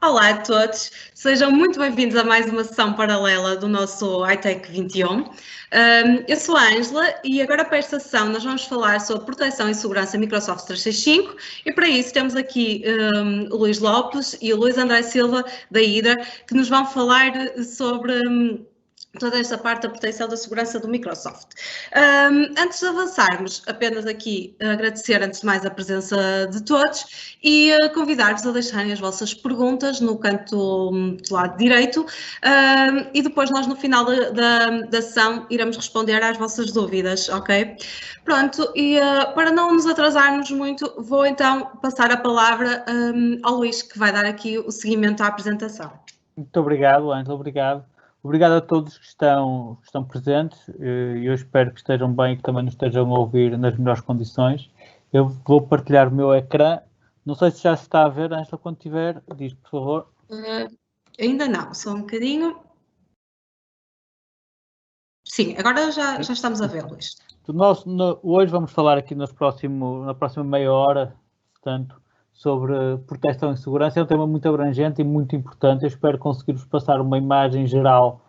Olá a todos, sejam muito bem-vindos a mais uma sessão paralela do nosso iTech 21. Eu sou a Ângela e agora para esta sessão nós vamos falar sobre proteção e segurança Microsoft 365 e para isso temos aqui o Luís Lopes e o Luís André Silva da Hydra que nos vão falar sobre toda esta parte da proteção da segurança do Microsoft. Antes de avançarmos, apenas aqui agradecer antes de mais a presença de todos e convidar-vos a deixarem as vossas perguntas no canto do lado direito e depois nós no final da sessão iremos responder às vossas dúvidas, ok? Pronto, e para não nos atrasarmos muito, vou então passar a palavra ao Luís, que vai dar aqui o seguimento à apresentação. Muito obrigado, Ângela, obrigado. Obrigado a todos que estão presentes. Eu espero que estejam bem e que também nos estejam a ouvir nas melhores condições. Eu vou partilhar o meu ecrã. Não sei se já se está a ver, Ângela, quando tiver, diz, por favor. Ainda não, só um bocadinho. Sim, agora já estamos a ver, Luís. Hoje vamos falar aqui na próxima meia hora, portanto, sobre proteção e segurança. É um tema muito abrangente e muito importante. Eu espero conseguir-vos passar uma imagem geral,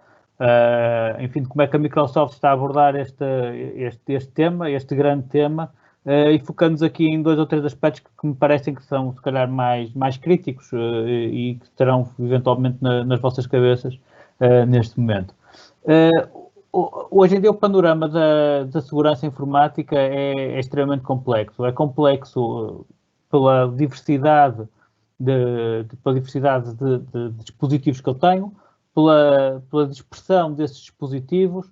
enfim, de como é que a Microsoft está a abordar este tema, este grande tema, e focando-nos aqui em 2 ou 3 aspectos que me parecem que são, se calhar, mais críticos e que estarão, eventualmente, nas vossas cabeças neste momento. Hoje em dia o panorama da segurança informática é extremamente complexo. É complexo pela diversidade de dispositivos que eu tenho, pela dispersão desses dispositivos.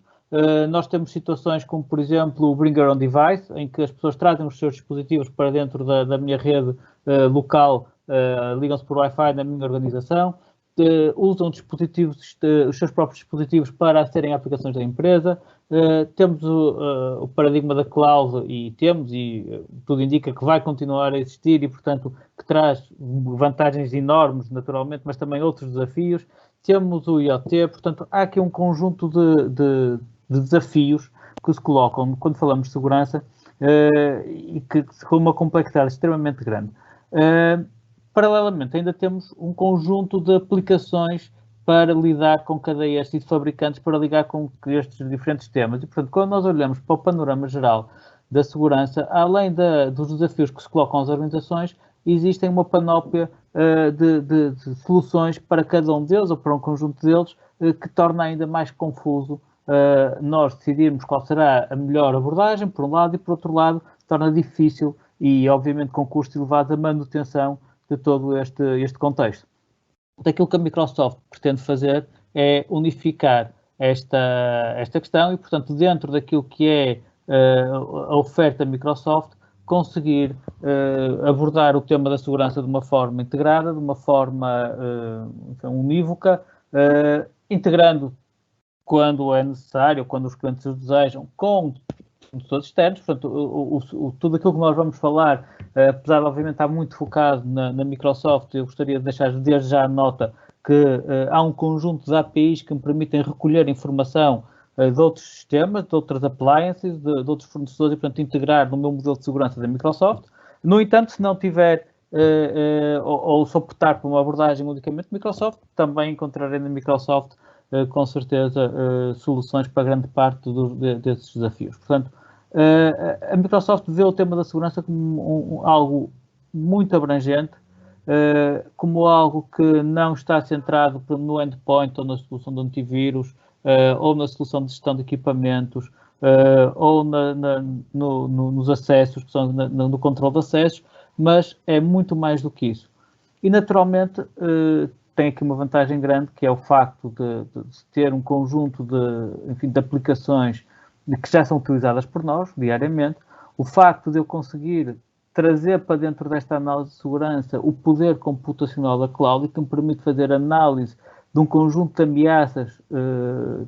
Nós temos situações como, por exemplo, o Bring Your Own Device, em que as pessoas trazem os seus dispositivos para dentro da minha rede local, ligam-se por Wi-Fi na minha organização, usam os seus próprios dispositivos para acederem a aplicações da empresa. Temos o paradigma da cloud e tudo indica que vai continuar a existir e, portanto, que traz vantagens enormes, naturalmente, mas também outros desafios. Temos o IoT, portanto, há aqui um conjunto de desafios que se colocam quando falamos de segurança e que com uma complexidade extremamente grande. Paralelamente, ainda temos um conjunto de aplicações para lidar com cadeias de fabricantes, para lidar com estes diferentes temas. E, portanto, quando nós olhamos para o panorama geral da segurança, além dos desafios que se colocam às organizações, existem uma panóplia de soluções para cada um deles, ou para um conjunto deles, que torna ainda mais confuso nós decidirmos qual será a melhor abordagem, por um lado, e, por outro lado, torna difícil e, obviamente, com custos elevados a manutenção de todo este contexto. Aquilo que a Microsoft pretende fazer é unificar esta questão e, portanto, dentro daquilo que é a oferta Microsoft, conseguir abordar o tema da segurança de uma forma integrada, de uma forma unívoca, integrando quando é necessário, quando os clientes o desejam, com fornecedores externos. Portanto, tudo aquilo que nós vamos falar, apesar de obviamente estar muito focado na Microsoft, eu gostaria de deixar desde já a nota que há um conjunto de APIs que me permitem recolher informação de outros sistemas, de outras appliances, de outros fornecedores e, portanto, integrar no meu modelo de segurança da Microsoft. No entanto, se não tiver ou se optar por uma abordagem unicamente Microsoft, também encontrarei na Microsoft, com certeza, soluções para grande parte desses desafios. Portanto, a Microsoft vê o tema da segurança como algo muito abrangente, como algo que não está centrado no endpoint ou na solução de antivírus, ou na solução de gestão de equipamentos, ou nos acessos, que são no controle de acessos, mas é muito mais do que isso. E, naturalmente, tem aqui uma vantagem grande, que é o facto de ter um conjunto de aplicações que já são utilizadas por nós diariamente. O facto de eu conseguir trazer para dentro desta análise de segurança o poder computacional da cloud, que me permite fazer análise de um conjunto de ameaças,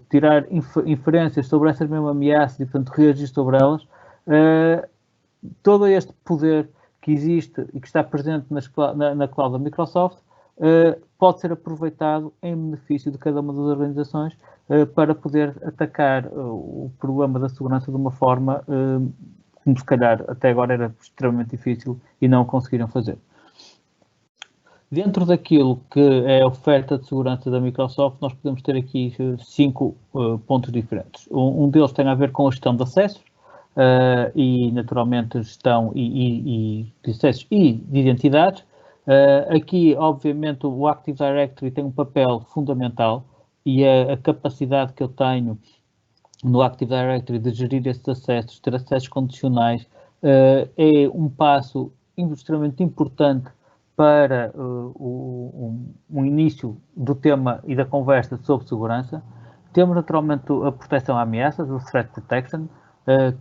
tirar inferências sobre essas mesmas ameaças e, portanto, reagir sobre elas. Todo este poder que existe e que está presente na cloud da Microsoft pode ser aproveitado em benefício de cada uma das organizações para poder atacar o problema da segurança de uma forma como se calhar até agora era extremamente difícil e não o conseguiram fazer. Dentro daquilo que é a oferta de segurança da Microsoft, nós podemos ter aqui 5 pontos diferentes. Um deles tem a ver com a gestão de acessos e, naturalmente, gestão de acessos e de identidades. Aqui, obviamente, o Active Directory tem um papel fundamental e a capacidade que eu tenho no Active Directory de gerir esses acessos, ter acessos condicionais, é um passo extremamente importante para um início do tema e da conversa sobre segurança. Temos naturalmente a proteção a ameaças, o Threat Protection,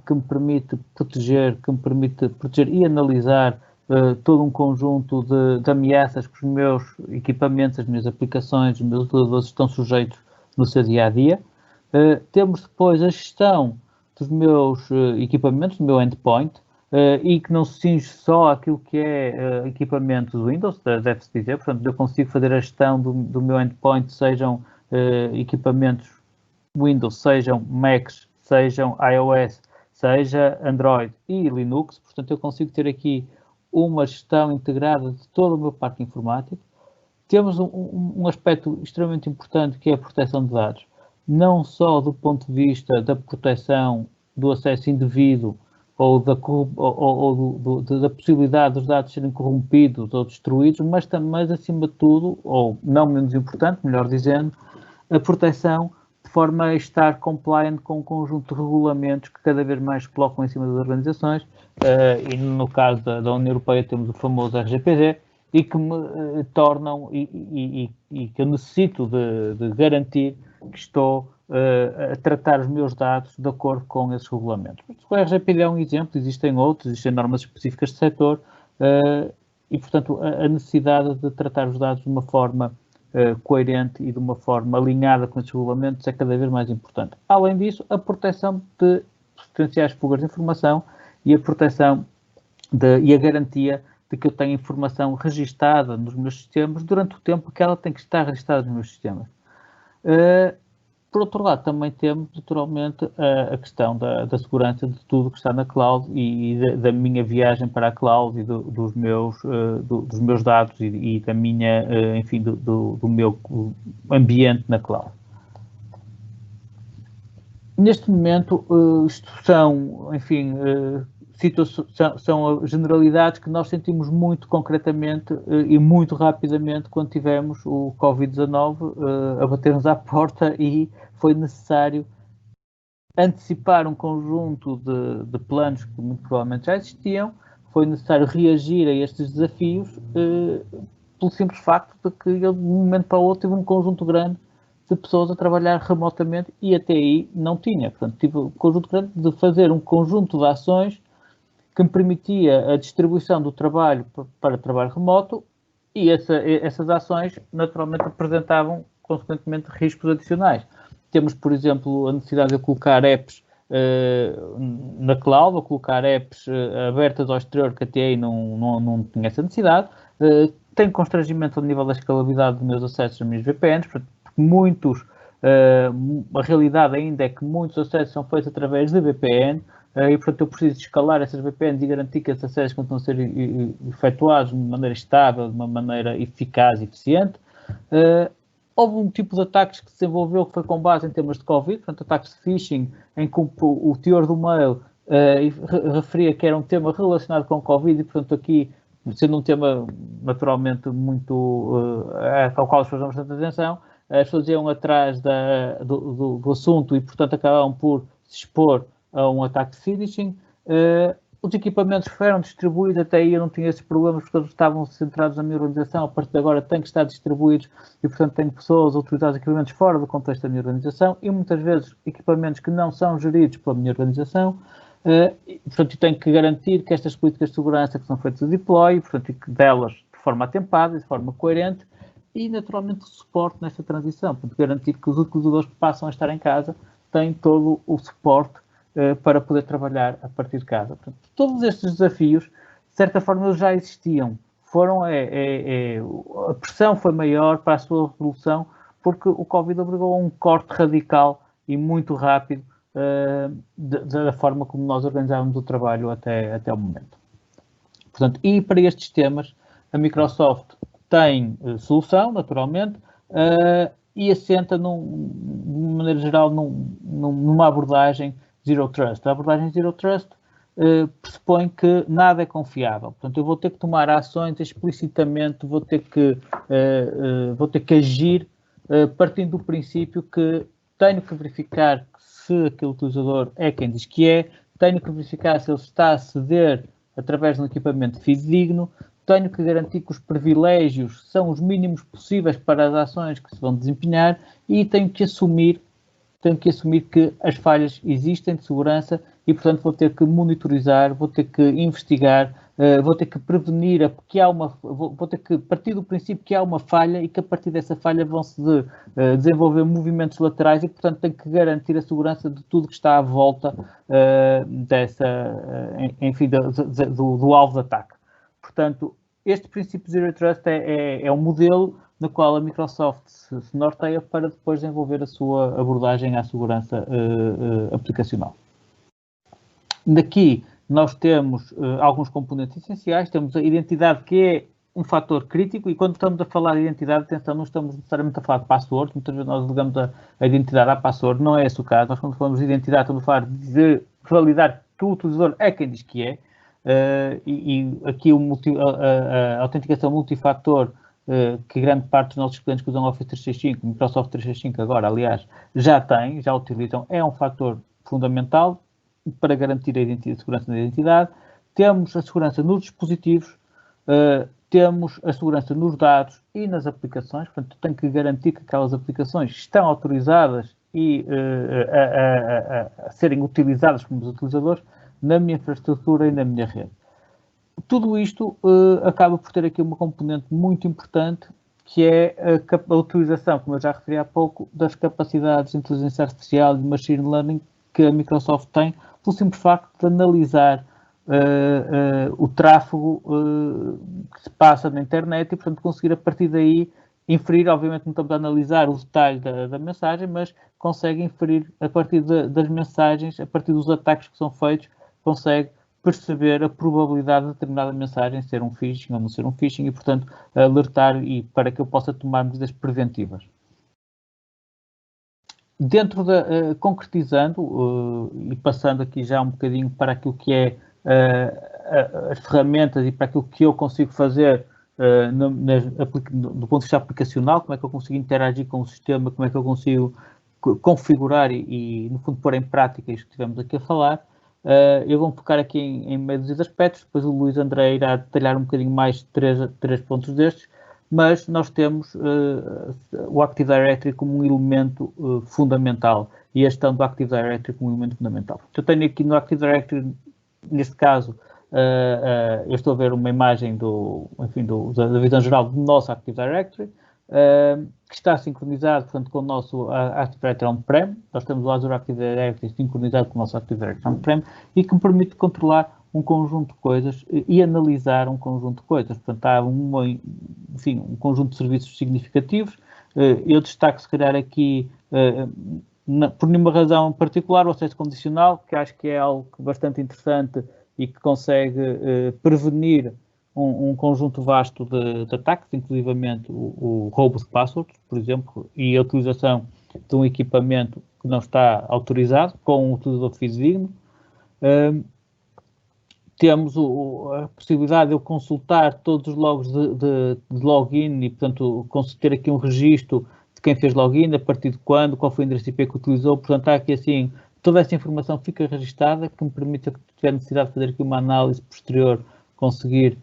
que me permite proteger e analisar todo um conjunto de ameaças que os meus equipamentos, as minhas aplicações, os meus utilizadores estão sujeitos no seu dia-a-dia. Temos depois a gestão dos meus equipamentos, do meu endpoint, e que não se cinge só aquilo que é equipamentos Windows, deve-se dizer. Portanto, eu consigo fazer a gestão do meu endpoint, sejam equipamentos Windows, sejam Macs, sejam iOS, seja Android e Linux. Portanto, eu consigo ter aqui uma gestão integrada de todo o meu parque informático. Temos um aspecto extremamente importante, que é a proteção de dados. Não só do ponto de vista da proteção do acesso indevido ou da possibilidade dos dados serem corrompidos ou destruídos, mas também, acima de tudo, ou não menos importante, melhor dizendo, a proteção de forma a estar compliant com um conjunto de regulamentos que cada vez mais se colocam em cima das organizações, e no caso da União Europeia temos o famoso RGPD, e que me tornam e que eu necessito de garantir que estou a tratar os meus dados de acordo com esses regulamentos. O RGPD é um exemplo, existem outros, existem normas específicas de setor, e, portanto, a necessidade de tratar os dados de uma forma coerente e de uma forma alinhada com esses regulamentos é cada vez mais importante. Além disso, a proteção de potenciais fugas de informação e a proteção e a garantia de que eu tenho informação registada nos meus sistemas durante o tempo que ela tem que estar registada nos meus sistemas. Por outro lado, também temos, naturalmente, a questão da segurança de tudo que está na cloud e da minha viagem para a cloud e dos meus dados e da minha, enfim, do meu ambiente na cloud. Neste momento, isto são, enfim, são generalidades que nós sentimos muito concretamente e muito rapidamente quando tivemos o Covid-19 a bater-nos à porta, e foi necessário antecipar um conjunto de planos que muito provavelmente já existiam. Foi necessário reagir a estes desafios pelo simples facto de que eu, de um momento para o outro, tive um conjunto grande de pessoas a trabalhar remotamente e até aí não tinha. Portanto, tive um conjunto grande de fazer um conjunto de ações que me permitia a distribuição do trabalho para trabalho remoto, e essas ações naturalmente apresentavam, consequentemente, riscos adicionais. Temos, por exemplo, a necessidade de colocar apps na cloud, ou colocar apps abertas ao exterior, que até aí não tinha essa necessidade. Tenho constrangimento ao nível da escalabilidade dos meus acessos às minhas VPNs, porque a realidade ainda é que muitos acessos são feitos através de VPN, e, portanto, eu preciso escalar essas VPNs e garantir que esses acessos continuam a ser efetuados de uma maneira estável, de uma maneira eficaz e eficiente. Houve um tipo de ataques que se desenvolveu que foi com base em temas de Covid, portanto, ataques de phishing, em que o teor do mail referia que era um tema relacionado com Covid, e, portanto, aqui, sendo um tema naturalmente muito ao qual as pessoas dão bastante atenção, as pessoas iam atrás do assunto e, portanto, acabavam por se expor a um ataque de phishing. Os equipamentos foram distribuídos, até aí eu não tinha esses problemas, porque eles estavam centrados na minha organização. A partir de agora têm que estar distribuídos e, portanto, tenho pessoas a utilizar os equipamentos fora do contexto da minha organização, e muitas vezes equipamentos que não são geridos pela minha organização. Portanto, eu tenho que garantir que estas políticas de segurança que são feitas de deploy, portanto, e que delas de forma atempada e de forma coerente, e naturalmente o suporte nesta transição, portanto, garantir que os utilizadores que passam a estar em casa têm todo o suporte para poder trabalhar a partir de casa. Portanto, todos estes desafios, de certa forma, eles já existiam. A pressão foi maior para a sua resolução, porque o Covid obrigou a um corte radical e muito rápido da forma como nós organizávamos o trabalho até o momento. Portanto, e para estes temas, a Microsoft tem solução, naturalmente, e assenta, de maneira geral, numa abordagem Zero Trust. A abordagem Zero Trust pressupõe que nada é confiável. Portanto, eu vou ter que tomar ações explicitamente, vou ter que agir partindo do princípio que tenho que verificar se aquele utilizador é quem diz que é, tenho que verificar se ele está a ceder através de um equipamento fidedigno, tenho que garantir que os privilégios são os mínimos possíveis para as ações que se vão desempenhar e tenho que assumir que as falhas existem de segurança e, portanto, vou ter que monitorizar, vou ter que investigar, vou ter que prevenir, vou ter que partir do princípio que há uma falha e que a partir dessa falha vão-se desenvolver movimentos laterais e, portanto, tenho que garantir a segurança de tudo que está à volta do alvo de ataque. Portanto, este princípio Zero Trust é um modelo no qual a Microsoft se norteia para depois desenvolver a sua abordagem à segurança aplicacional. Daqui nós temos alguns componentes essenciais, temos a identidade, que é um fator crítico, e quando estamos a falar de identidade, atenção, não estamos necessariamente a falar de password, muitas vezes nós ligamos a identidade à password, não é esse o caso. Nós, quando falamos de identidade, estamos a falar de validar que o utilizador é quem diz que é, e aqui a autenticação multifator, que grande parte dos nossos clientes que usam Office 365, Microsoft 365 agora, aliás, já utilizam, é um fator fundamental para garantir a segurança da identidade. Temos a segurança nos dispositivos, temos a segurança nos dados e nas aplicações, portanto, tenho que garantir que aquelas aplicações estão autorizadas e a serem utilizadas pelos utilizadores na minha infraestrutura e na minha rede. Tudo isto acaba por ter aqui uma componente muito importante, que é a utilização, como eu já referi há pouco, das capacidades de inteligência artificial e de machine learning que a Microsoft tem, pelo simples facto de analisar o tráfego que se passa na internet e, portanto, conseguir a partir daí inferir. Obviamente não estamos a analisar o detalhe da mensagem, mas consegue inferir a partir das mensagens, a partir dos ataques que são feitos, consegue perceber a probabilidade de determinada mensagem ser um phishing ou não ser um phishing e, portanto, alertar para que eu possa tomar medidas preventivas. Concretizando e passando aqui já um bocadinho para aquilo que é as ferramentas e para aquilo que eu consigo fazer do ponto de vista aplicacional, como é que eu consigo interagir com o sistema, como é que eu consigo configurar e no fundo, pôr em prática isto que estivemos aqui a falar. Eu vou focar aqui em meio dos aspectos, depois o Luís André irá detalhar um bocadinho mais três pontos destes, mas nós temos o Active Directory como um elemento fundamental e a gestão do Active Directory como um elemento fundamental. Eu tenho aqui no Active Directory, neste caso, eu estou a ver uma imagem da visão geral do nosso Active Directory, que está sincronizado, portanto, com o nosso Active Directory On-Prem. Nós temos o Azure Active Directory sincronizado com o nosso Active Directory On-Prem e que me permite controlar um conjunto de coisas e analisar um conjunto de coisas. Portanto, há um conjunto de serviços significativos. Eu destaco, se calhar, aqui, por nenhuma razão particular, o acesso condicional, que acho que é algo bastante interessante e que consegue prevenir um conjunto vasto de ataques, inclusivamente o roubo de passwords, por exemplo, e a utilização de um equipamento que não está autorizado, com um utilizador fidedigno. Temos a possibilidade de eu consultar todos os logs de login e, portanto, ter aqui um registro de quem fez login, a partir de quando, qual foi o endereço IP que utilizou. Portanto, há aqui assim, toda essa informação fica registada, que me permite, se tiver necessidade de fazer aqui uma análise posterior, conseguir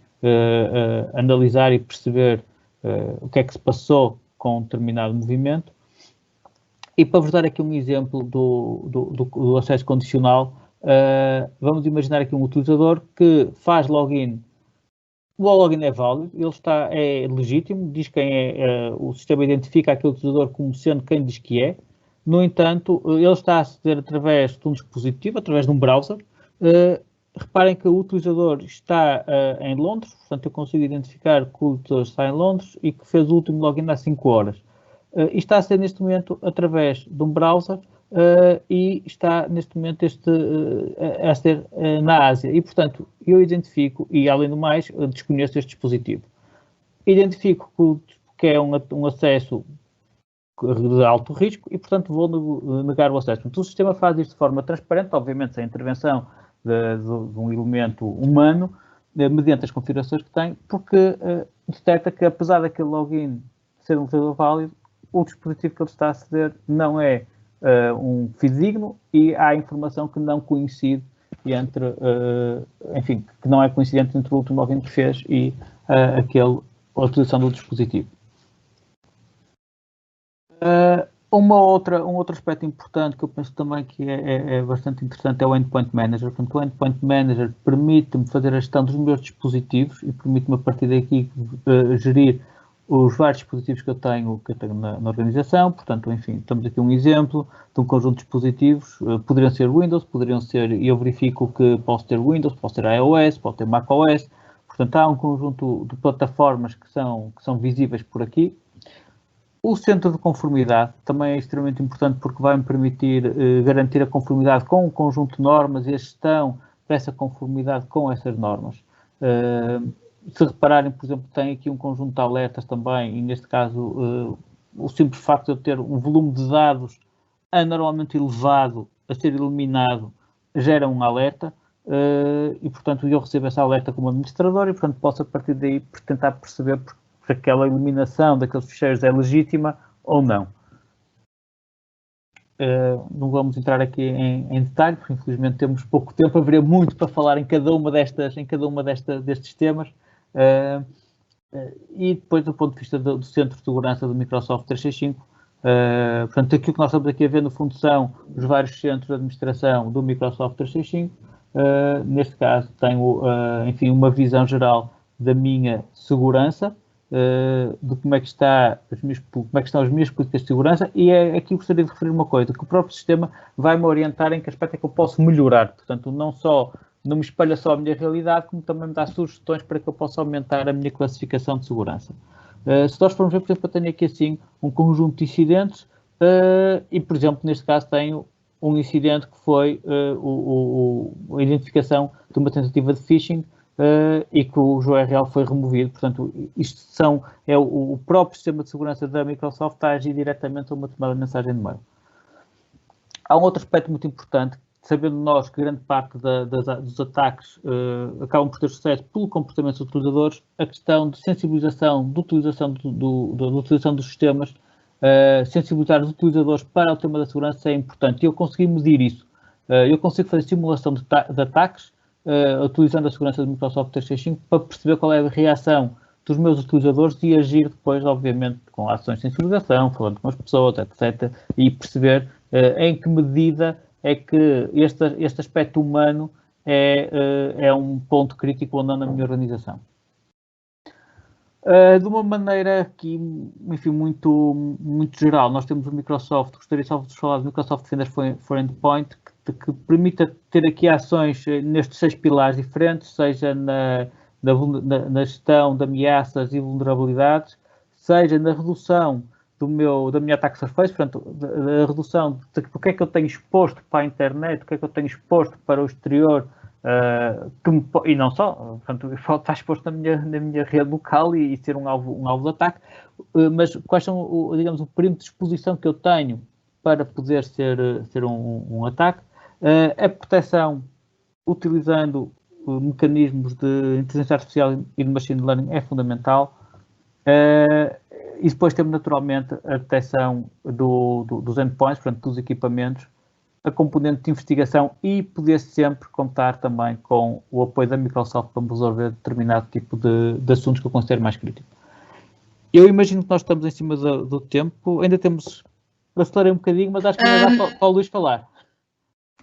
analisar e perceber o que é que se passou com um determinado movimento. E para vos dar aqui um exemplo do acesso condicional, vamos imaginar aqui um utilizador que faz login. O login é válido, é legítimo, diz quem é, o sistema identifica aquele utilizador como sendo quem diz que é. No entanto, ele está a aceder através de um dispositivo, através de um browser. Reparem que o utilizador está em Londres, portanto eu consigo identificar que o utilizador está em Londres e que fez o último login há 5 horas. E está a ser neste momento através de um browser e está neste momento a ser na Ásia. E portanto eu identifico e além do mais desconheço este dispositivo. identifico que é um acesso de alto risco e, portanto, vou negar o acesso. Portanto, o sistema faz isto de forma transparente, obviamente sem intervenção de um elemento humano, mediante as configurações que tem, porque detecta que, apesar daquele login ser um utilizador válido, o dispositivo que ele está a aceder não é um fidedigno e há informação que não coincide entre, enfim, que não é coincidente entre o último login que fez e a utilização do dispositivo. Um outro aspecto importante que eu penso também que é bastante interessante é o Endpoint Manager. Portanto, o Endpoint Manager permite-me fazer a gestão dos meus dispositivos e permite-me, a partir daqui, gerir os vários dispositivos que eu tenho na organização. Portanto, enfim, temos aqui um exemplo de um conjunto de dispositivos. Poderiam ser Windows, poderiam ser, e eu verifico que posso ter Windows, posso ter iOS, posso ter macOS. Portanto, há um conjunto de plataformas que são visíveis por aqui. O centro de conformidade também é extremamente importante porque vai-me permitir garantir a conformidade com um conjunto de normas e a gestão dessa conformidade com essas normas. Se repararem, por exemplo, tem aqui um conjunto de alertas também, e neste caso o simples facto de eu ter um volume de dados anormalmente elevado a ser eliminado gera um alerta e, portanto, eu recebo essa alerta como administrador e, portanto, posso a partir daí tentar perceber se aquela eliminação daqueles ficheiros é legítima ou não. Não vamos entrar aqui em detalhe, porque infelizmente temos pouco tempo, haveria muito para falar em cada uma destes temas. E depois, do ponto de vista do Centro de Segurança do Microsoft 365, portanto, aquilo que nós estamos aqui a ver, no fundo, são os vários centros de administração do Microsoft 365. Neste caso, tenho, enfim, uma visão geral da minha segurança, de como é que estão as minhas políticas de segurança, e aqui gostaria de referir uma coisa, que o próprio sistema vai-me orientar em que aspecto é que eu posso melhorar. Portanto, não me espelha só a minha realidade, como também me dá sugestões para que eu possa aumentar a minha classificação de segurança. Se nós formos ver, por exemplo, eu tenho aqui assim um conjunto de incidentes e, por exemplo, neste caso tenho um incidente que foi a identificação de uma tentativa de phishing e que o URL foi removido. Portanto, isto o próprio sistema de segurança da Microsoft está a agir diretamente a uma tomada de mensagem de mail. Há um outro aspecto muito importante, sabendo nós que grande parte dos ataques acabam por ter sucesso pelo comportamento dos utilizadores, a questão de sensibilização da utilização dos sistemas, sensibilizar os utilizadores para o tema da segurança é importante. E eu consegui medir isso. Eu consigo fazer simulação de ataques utilizando a segurança do Microsoft 365 para perceber qual é a reação dos meus utilizadores e agir depois, obviamente, com ações de sensibilização, falando com as pessoas, etc. E perceber em que medida é que este aspecto humano é um ponto crítico ou não na minha organização. De uma maneira aqui, enfim, muito geral, nós temos o Microsoft, gostaria só de falar do Microsoft Defender for Endpoint, que permita ter aqui ações nestes 6 pilares diferentes, seja na gestão de ameaças e vulnerabilidades, seja na redução da minha attack surface, portanto, a redução do que é que eu tenho exposto para a internet, o que é que eu tenho exposto para o exterior, e não só, portanto, está exposto na minha rede local e ser um alvo de ataque, mas quais são, digamos, o perímetro de exposição que eu tenho para poder ser um ataque, a proteção utilizando mecanismos de inteligência artificial e de machine learning é fundamental. E depois temos naturalmente a detecção dos endpoints, portanto, dos equipamentos, a componente de investigação e poder sempre contar também com o apoio da Microsoft para resolver determinado tipo de assuntos que eu considero mais críticos. Eu imagino que nós estamos em cima do tempo, ainda temos, acelerei um bocadinho, mas acho que ainda dá para o Luís falar.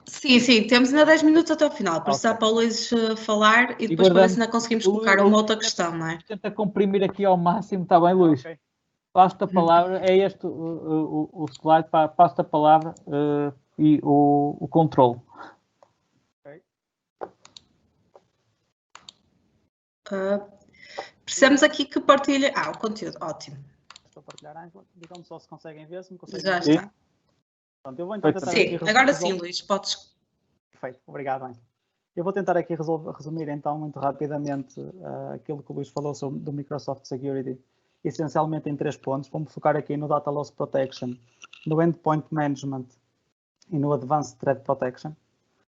Sim, temos ainda 10 minutos até o final, por isso dá para o Luís falar e depois para ver se ainda conseguimos colocar uma outra questão, não é? Tenta comprimir aqui ao máximo, está bem, Luís? Okay. Passo-te a palavra, é este o slide, passo-te a palavra e o controle. Okay. Precisamos aqui que partilhe... o conteúdo, ótimo. Estou a partilhar, Ângela. Digam-me só se conseguem ver, se me conseguem ver. Já está. Pronto, eu vou então sim, agora sim, Luís, podes... Perfeito, obrigado, Ângela. Eu vou tentar aqui resumir então muito rapidamente aquilo que o Luís falou sobre do Microsoft Security, essencialmente em 3 pontos. Vamos focar aqui no Data Loss Protection, no Endpoint Management e no Advanced Threat Protection.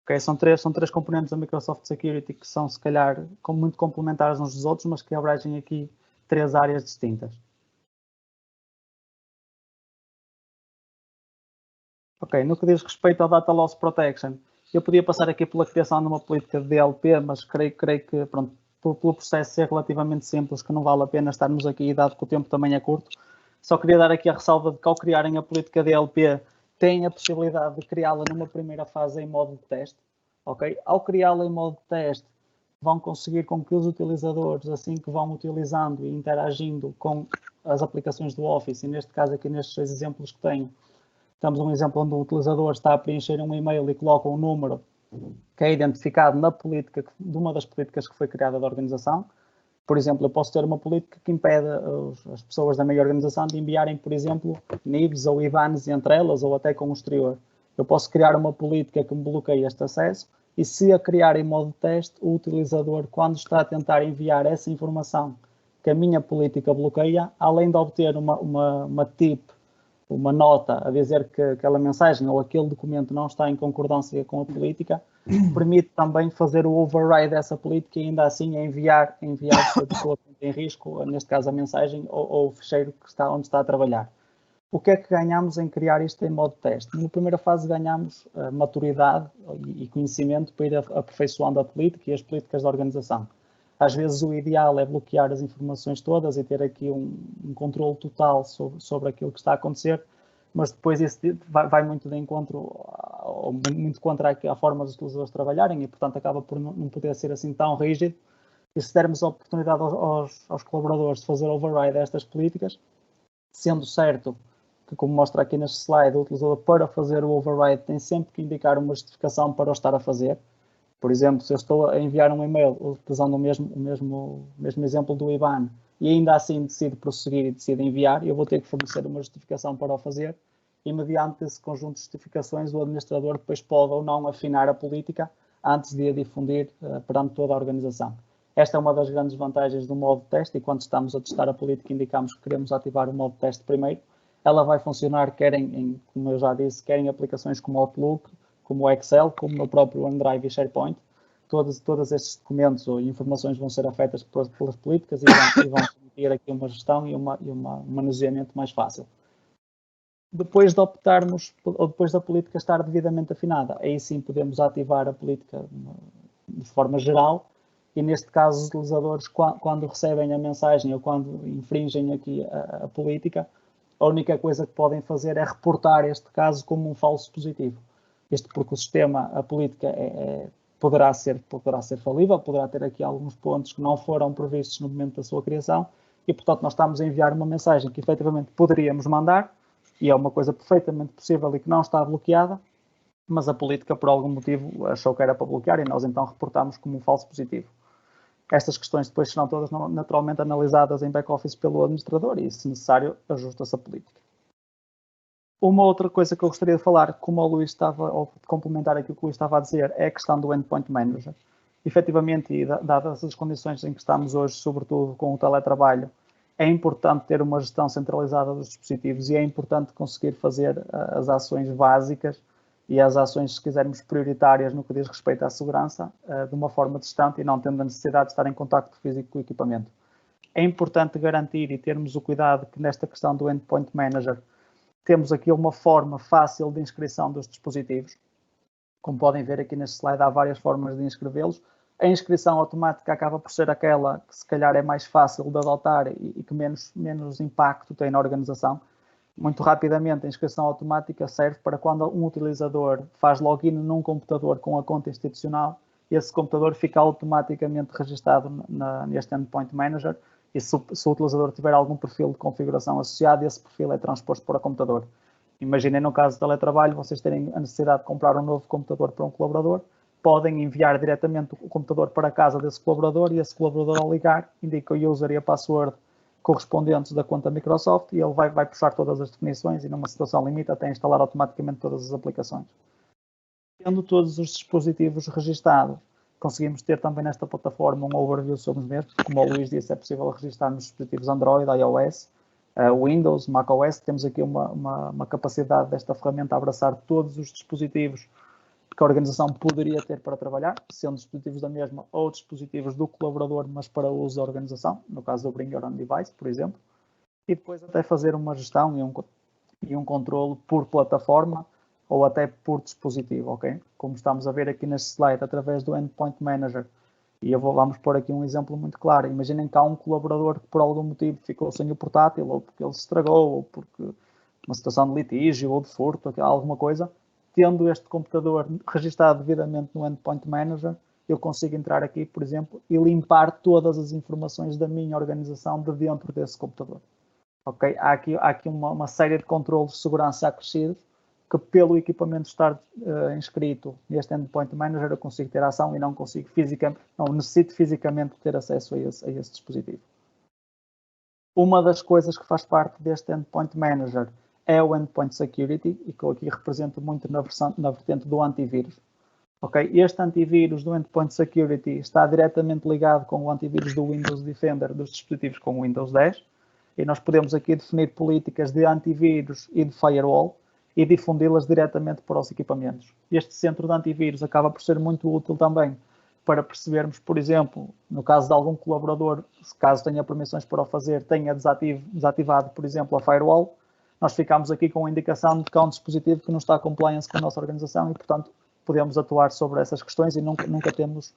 Okay? São três componentes da Microsoft Security que são, se calhar, muito complementares uns dos outros, mas que abrangem aqui 3 áreas distintas. Ok, no que diz respeito ao Data Loss Protection, eu podia passar aqui pela criação de uma política de DLP, mas creio que, pronto, pelo processo ser relativamente simples, que não vale a pena estarmos aqui, dado que o tempo também é curto. Só queria dar aqui a ressalva de que, ao criarem a política DLP, têm a possibilidade de criá-la numa primeira fase em modo de teste. Okay? Ao criá-la em modo de teste, vão conseguir com que os utilizadores, assim que vão utilizando e interagindo com as aplicações do Office, e neste caso aqui nestes 6 exemplos que tenho, temos um exemplo onde o utilizador está a preencher um e-mail e coloca um número que é identificado na política, de uma das políticas que foi criada da organização. Por exemplo, eu posso ter uma política que impede as pessoas da minha organização de enviarem, por exemplo, NIBs ou IBANs entre elas ou até com o exterior. Eu posso criar uma política que me bloqueie este acesso e, se a criar em modo de teste, o utilizador, quando está a tentar enviar essa informação que a minha política bloqueia, além de obter uma tip, uma nota a dizer que aquela mensagem ou aquele documento não está em concordância com a política, permite também fazer o override dessa política e ainda assim enviar a pessoa que tem risco, neste caso a mensagem ou o ficheiro onde está a trabalhar. O que é que ganhamos em criar isto em modo teste? Na primeira fase ganhamos maturidade e conhecimento para ir aperfeiçoando a política e as políticas da organização. Às vezes o ideal é bloquear as informações todas e ter aqui um controle total sobre aquilo que está a acontecer, mas depois isso vai muito de encontro, ou muito contra a forma dos utilizadores trabalharem e, portanto, acaba por não poder ser assim tão rígido. E se dermos a oportunidade aos colaboradores de fazer override destas políticas, sendo certo que, como mostra aqui neste slide, o utilizador, para fazer o override, tem sempre que indicar uma justificação para o estar a fazer. Por exemplo, se eu estou a enviar um e-mail utilizando o mesmo exemplo do IBAN e ainda assim decido prosseguir e decido enviar, eu vou ter que fornecer uma justificação para o fazer e, mediante esse conjunto de justificações, o administrador depois pode ou não afinar a política antes de a difundir perante toda a organização. Esta é uma das grandes vantagens do modo de teste e, quando estamos a testar a política, indicamos que queremos ativar o modo de teste primeiro. Ela vai funcionar quer como eu já disse, quer em aplicações como Outlook, como o Excel, como no próprio OneDrive e SharePoint. Todos estes documentos ou informações vão ser afetas pelas políticas e vão permitir aqui uma gestão e um manuseamento mais fácil. Depois de optarmos, ou depois da política estar devidamente afinada, aí sim podemos ativar a política de forma geral e, neste caso, os utilizadores, quando recebem a mensagem ou quando infringem aqui a política, a única coisa que podem fazer é reportar este caso como um falso positivo. Isto porque o sistema, a política, poderá ser falível, poderá ter aqui alguns pontos que não foram previstos no momento da sua criação e, portanto, nós estamos a enviar uma mensagem que efetivamente poderíamos mandar e é uma coisa perfeitamente possível e que não está bloqueada, mas a política, por algum motivo, achou que era para bloquear e nós então reportamos como um falso positivo. Estas questões depois serão todas naturalmente analisadas em back-office pelo administrador e, se necessário, ajusta-se a política. Uma outra coisa que eu gostaria de falar, como o Luís estava, ou complementar aquilo que o Luís estava a dizer, é a questão do Endpoint Manager. Efetivamente, e dadas as condições em que estamos hoje, sobretudo com o teletrabalho, é importante ter uma gestão centralizada dos dispositivos e é importante conseguir fazer as ações básicas e as ações, se quisermos, prioritárias no que diz respeito à segurança, de uma forma distante e não tendo a necessidade de estar em contacto físico com o equipamento. É importante garantir e termos o cuidado que, nesta questão do Endpoint Manager, temos aqui uma forma fácil de inscrição dos dispositivos. Como podem ver aqui neste slide, há várias formas de inscrevê-los. A inscrição automática acaba por ser aquela que, se calhar, é mais fácil de adotar e que menos impacto tem na organização. Muito rapidamente, a inscrição automática serve para quando um utilizador faz login num computador com a conta institucional, esse computador fica automaticamente registado neste Endpoint Manager e, se o utilizador tiver algum perfil de configuração associado, esse perfil é transposto para o computador. Imaginem, no caso do teletrabalho, vocês terem a necessidade de comprar um novo computador para um colaborador, podem enviar diretamente o computador para a casa desse colaborador e esse colaborador, ao ligar, indica o user e a password correspondentes da conta Microsoft e ele vai puxar todas as definições e, numa situação limite, até instalar automaticamente todas as aplicações. Tendo todos os dispositivos registados Conseguimos ter também nesta plataforma um overview sobre os mesmos. Como o Luís disse, é possível registrar nos dispositivos Android, iOS, Windows, macOS. Temos aqui uma capacidade desta ferramenta a abraçar todos os dispositivos que a organização poderia ter para trabalhar, sendo dispositivos da mesma ou dispositivos do colaborador, mas para uso da organização, no caso do Bring Your Own Device, por exemplo. E depois até fazer uma gestão e um controle por plataforma ou até por dispositivo, ok? Como estamos a ver aqui neste slide, através do Endpoint Manager. E vamos pôr aqui um exemplo muito claro. Imaginem que há um colaborador que por algum motivo ficou sem o portátil, ou porque ele se estragou, ou porque uma situação de litígio ou de furto, alguma coisa. Tendo este computador registado devidamente no Endpoint Manager, eu consigo entrar aqui, por exemplo, e limpar todas as informações da minha organização de dentro desse computador. Okay? Há aqui uma série de controles de segurança acrescidos que pelo equipamento estar inscrito neste Endpoint Manager eu consigo ter ação e não necessito fisicamente ter acesso a esse dispositivo. Uma das coisas que faz parte deste Endpoint Manager é o Endpoint Security, e que eu aqui represento muito na vertente do antivírus. Okay? Este antivírus do Endpoint Security está diretamente ligado com o antivírus do Windows Defender dos dispositivos com Windows 10, e nós podemos aqui definir políticas de antivírus e de firewall, e difundi-las diretamente para os equipamentos. Este centro de antivírus acaba por ser muito útil também para percebermos, por exemplo, no caso de algum colaborador, caso tenha permissões para o fazer, tenha desativado, por exemplo, a firewall, nós ficamos aqui com a indicação de que há um dispositivo que não está compliance com a nossa organização e, portanto, podemos atuar sobre essas questões e nunca temos,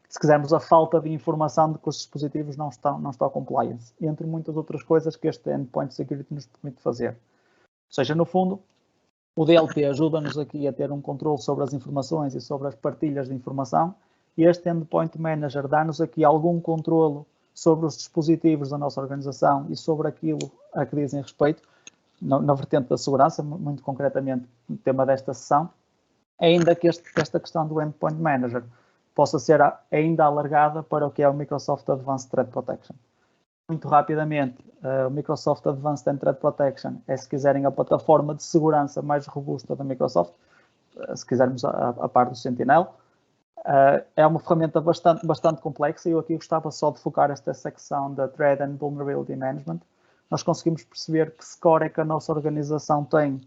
se quisermos, a falta de informação de que os dispositivos não estão compliance, entre muitas outras coisas que este Endpoint Security nos permite fazer. Ou seja, no fundo, o DLP ajuda-nos aqui a ter um controle sobre as informações e sobre as partilhas de informação, e este Endpoint Manager dá-nos aqui algum controle sobre os dispositivos da nossa organização e sobre aquilo a que dizem respeito, na vertente da segurança, muito concretamente no tema desta sessão, ainda que esta questão do Endpoint Manager possa ser ainda alargada para o que é o Microsoft Advanced Threat Protection. Muito rapidamente, o Microsoft Advanced Threat Protection é, se quiserem, a plataforma de segurança mais robusta da Microsoft, se quisermos a par do Sentinel. É uma ferramenta bastante complexa e eu aqui gostava só de focar esta secção da Threat and Vulnerability Management. Nós conseguimos perceber que score é que a nossa organização tem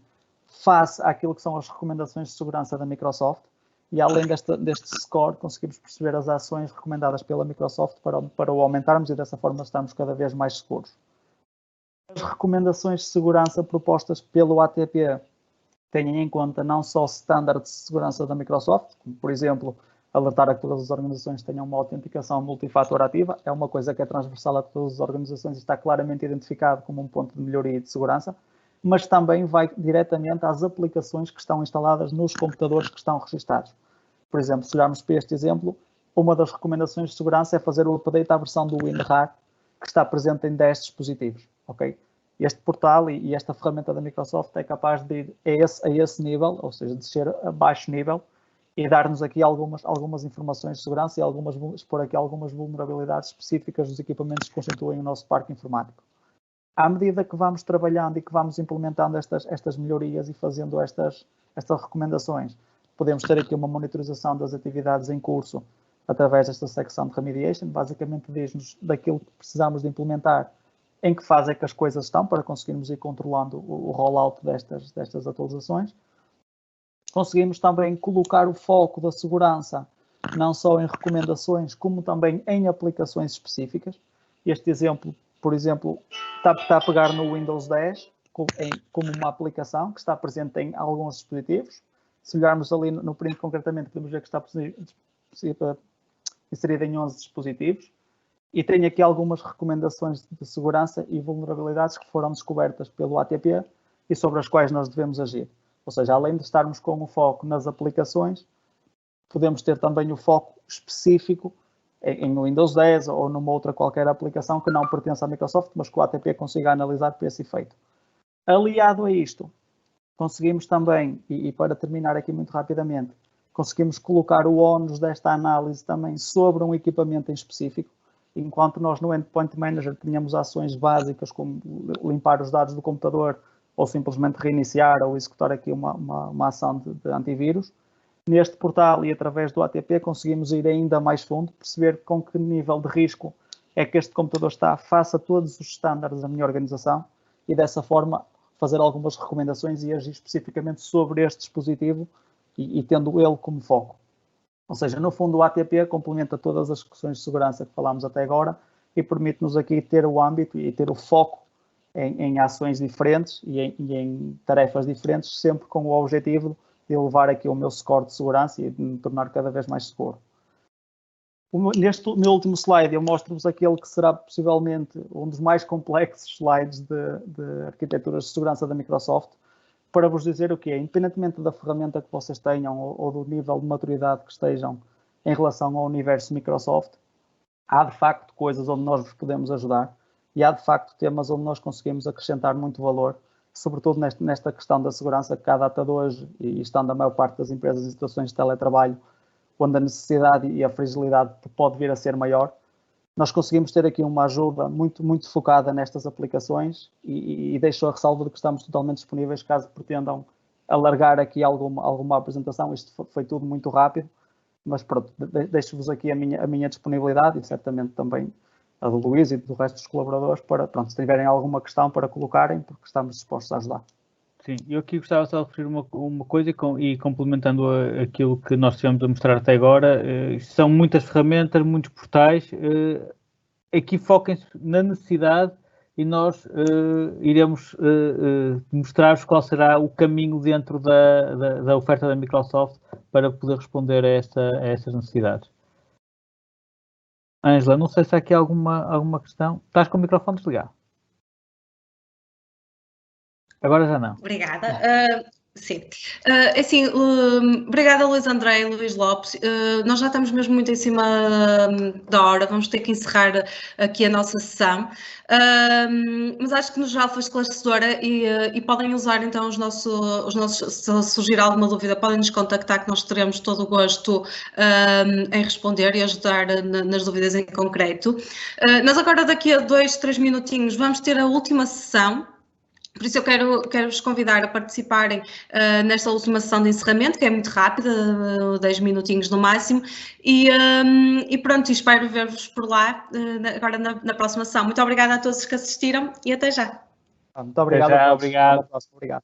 face àquilo que são as recomendações de segurança da Microsoft, e além deste score conseguimos perceber as ações recomendadas pela Microsoft para o aumentarmos e dessa forma estarmos cada vez mais seguros. As recomendações de segurança propostas pelo ATP têm em conta não só standards de segurança da Microsoft, como por exemplo alertar a que todas as organizações tenham uma autenticação multifator ativa, é uma coisa que é transversal a todas as organizações e está claramente identificado como um ponto de melhoria de segurança, mas também vai diretamente às aplicações que estão instaladas nos computadores que estão registados. Por exemplo, se olharmos para este exemplo, uma das recomendações de segurança é fazer o update à versão do WinRAR que está presente em 10 dispositivos. Okay? Este portal e esta ferramenta da Microsoft é capaz de ir a esse nível, ou seja, descer a baixo nível e dar-nos aqui algumas informações de segurança e expor aqui algumas vulnerabilidades específicas dos equipamentos que constituem o nosso parque informático. À medida que vamos trabalhando e que vamos implementando estas melhorias e fazendo estas recomendações, podemos ter aqui uma monitorização das atividades em curso através desta secção de remediation. Basicamente diz-nos daquilo que precisamos de implementar, em que fase é que as coisas estão, para conseguirmos ir controlando o rollout destas atualizações. Conseguimos também colocar o foco da segurança não só em recomendações, como também em aplicações específicas. Este exemplo, por exemplo, está a pegar no Windows 10 como uma aplicação que está presente em alguns dispositivos. Se olharmos ali no print concretamente, podemos ver que está inserida em 11 dispositivos. E tem aqui algumas recomendações de segurança e vulnerabilidades que foram descobertas pelo ATP e sobre as quais nós devemos agir. Ou seja, além de estarmos com o foco nas aplicações, podemos ter também o foco específico em Windows 10 ou numa outra qualquer aplicação que não pertence à Microsoft, mas que o ATP consiga analisar para esse efeito. Aliado a isto, conseguimos também, e para terminar aqui muito rapidamente, conseguimos colocar o ónus desta análise também sobre um equipamento em específico, enquanto nós no Endpoint Manager tínhamos ações básicas como limpar os dados do computador ou simplesmente reiniciar ou executar aqui uma ação de antivírus. Neste portal e através do ATP conseguimos ir ainda mais fundo, perceber com que nível de risco é que este computador está face a todos os estándares da minha organização e dessa forma fazer algumas recomendações e agir especificamente sobre este dispositivo e tendo ele como foco. Ou seja, no fundo o ATP complementa todas as questões de segurança que falámos até agora e permite-nos aqui ter o âmbito e ter o foco em ações diferentes e em tarefas diferentes, sempre com o objetivo de elevar aqui o meu score de segurança e de me tornar cada vez mais seguro. Neste meu último slide eu mostro-vos aquele que será possivelmente um dos mais complexos slides de arquiteturas de segurança da Microsoft, para vos dizer o que é, independentemente da ferramenta que vocês tenham ou do nível de maturidade que estejam em relação ao universo Microsoft, há de facto coisas onde nós vos podemos ajudar e há de facto temas onde nós conseguimos acrescentar muito valor, sobretudo nesta questão da segurança que a data de hoje, e estando a maior parte das empresas em situações de teletrabalho, onde a necessidade e a fragilidade pode vir a ser maior, nós conseguimos ter aqui uma ajuda muito, muito focada nestas aplicações e deixo a ressalva de que estamos totalmente disponíveis caso pretendam alargar aqui alguma apresentação. Isto foi tudo muito rápido, mas pronto, deixo-vos aqui a minha disponibilidade e certamente também a do Luís e do resto dos colaboradores para, pronto, se tiverem alguma questão para colocarem, porque estamos dispostos a ajudar. Sim, eu aqui gostava só de referir uma coisa e complementando aquilo que nós tivemos a mostrar até agora, são muitas ferramentas, muitos portais, aqui foquem-se na necessidade e nós iremos mostrar-vos qual será o caminho dentro da oferta da Microsoft para poder responder a essas necessidades. Ângela, não sei se há aqui alguma questão. Estás com o microfone desligado. Agora já não. Obrigada. Sim. Assim, obrigada Luís André e Luís Lopes. Nós já estamos mesmo muito em cima da hora, vamos ter que encerrar aqui a nossa sessão. Mas acho que no geral foi esclarecedora e podem usar então os nossos, se surgir alguma dúvida, podem nos contactar que nós teremos todo o gosto em responder e ajudar nas dúvidas em concreto. Nós agora daqui a 2-3 minutinhos vamos ter a última sessão. Por isso eu quero-vos convidar a participarem nesta última sessão de encerramento, que é muito rápida, 10 minutinhos no máximo, e pronto, espero ver-vos por lá agora na próxima sessão. Muito obrigada a todos que assistiram e até já. Muito obrigado. Até já, obrigado. Até a próxima. Obrigado.